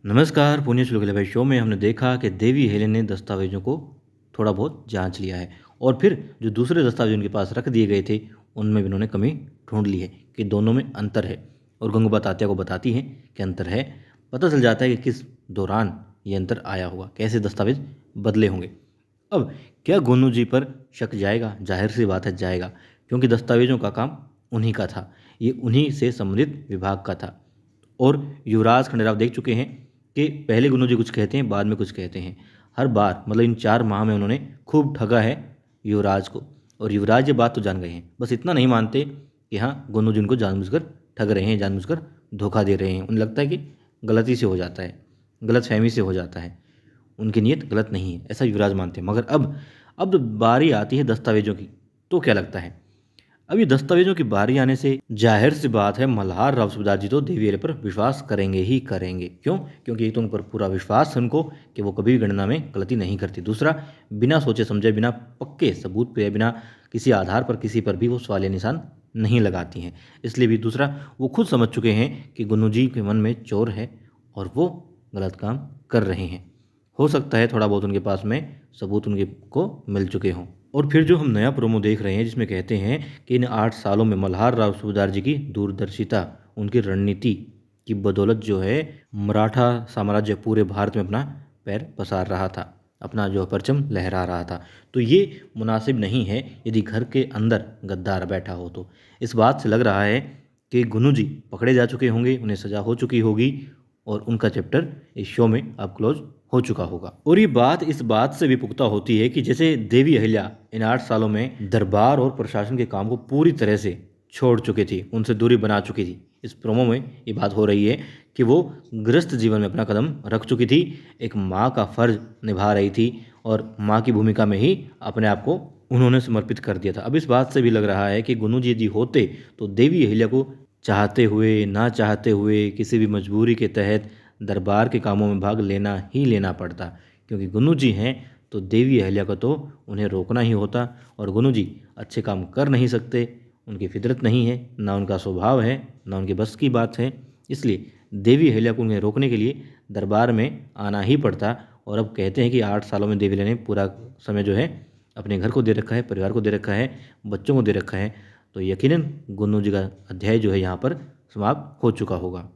नमस्कार, पुण्य श्लोक भाई शो में हमने देखा कि देवी हेलेन ने दस्तावेजों को थोड़ा बहुत जांच लिया है और फिर जो दूसरे दस्तावेज उनके पास रख दिए गए थे उनमें भी उन्होंने कमी ढूंढ ली है कि दोनों में अंतर है। और गंगूबाई तात्या को बताती हैं कि अंतर है। पता चल जाता है कि किस दौरान ये अंतर आया होगा, कैसे दस्तावेज बदले होंगे। अब क्या गोनू जी पर शक जाएगा? जाहिर सी बात है जाएगा, क्योंकि दस्तावेजों का काम उन्हीं का था, ये उन्हीं से संबंधित विभाग का था। और युवराज खंडेराव देख चुके हैं कि पहले गुरु जी कुछ कहते हैं, बाद में कुछ कहते हैं। हर बार मतलब इन 4 माह में उन्होंने खूब ठगा है युवराज को, और युवराज ये बात तो जान गए हैं। बस इतना नहीं मानते कि हाँ गुरु जी उनको जानबूझकर ठग रहे हैं, जानबूझकर धोखा दे रहे हैं। उन्हें लगता है कि गलती से हो जाता है, गलत फहमी से हो जाता है, उनकी नीयत गलत नहीं है, ऐसा युवराज मानते हैं। मगर अब बारी आती है दस्तावेजों की, तो क्या लगता है अब ये दस्तावेजों की बारी आने से जाहिर सी बात है मल्हार राव सूबेदार जी तो देवी हेले पर विश्वास करेंगे ही करेंगे। क्यों? क्योंकि एक तो उन पर पूरा विश्वास है उनको कि वो कभी भी गणना में गलती नहीं करती। दूसरा, बिना सोचे समझे, बिना पक्के सबूत पे, बिना किसी आधार पर किसी पर भी वो सवालिया निशान नहीं लगाती हैं। इसलिए भी दूसरा, वो खुद समझ चुके हैं कि गुन्नू जी के मन में चोर है और वो गलत काम कर रहे हैं। हो सकता है थोड़ा बहुत उनके पास में सबूत उनके को मिल चुके हों। और फिर जो हम नया प्रोमो देख रहे हैं जिसमें कहते हैं कि इन 8 सालों में मल्हार राव सूबेदार जी की दूरदर्शिता, उनकी रणनीति की बदौलत जो है मराठा साम्राज्य पूरे भारत में अपना पैर पसार रहा था, अपना जो परचम लहरा रहा था। तो ये मुनासिब नहीं है यदि घर के अंदर गद्दार बैठा हो। तो इस बात से लग रहा है कि गुन्नू जी पकड़े जा चुके होंगे, उन्हें सज़ा हो चुकी होगी और उनका चैप्टर इस शो में अब क्लोज हो चुका होगा। और ये बात इस बात से भी पुख्ता होती है कि जैसे देवी अहिल्या इन 8 सालों में दरबार और प्रशासन के काम को पूरी तरह से छोड़ चुकी थी, उनसे दूरी बना चुकी थी। इस प्रोमो में ये बात हो रही है कि वो गृहस्थ जीवन में अपना कदम रख चुकी थी, एक माँ का फर्ज निभा रही थी और माँ की भूमिका में ही अपने आप को उन्होंने समर्पित कर दिया था। अब इस बात से भी लग रहा है कि गुन्नू जी यदि होते तो देवी अहिल्या को चाहते हुए ना चाहते हुए किसी भी मजबूरी के तहत दरबार के कामों में भाग लेना ही लेना पड़ता, क्योंकि गुन्नू जी हैं तो देवी अहिल्या को तो उन्हें रोकना ही होता। और गुन्नू जी अच्छे काम कर नहीं सकते, उनकी फितरत नहीं है, ना उनका स्वभाव है, ना उनके बस की बात है। इसलिए देवी अहिल्या को उन्हें रोकने के लिए दरबार में आना ही पड़ता। और अब कहते हैं कि 8 सालों में देवी अहिल्या ने पूरा समय जो है अपने घर को दे रखा है, परिवार को दे रखा है, बच्चों को दे रखा है। तो यकीनन गुन्नू जी का अध्याय जो है यहाँ पर समाप्त हो चुका होगा।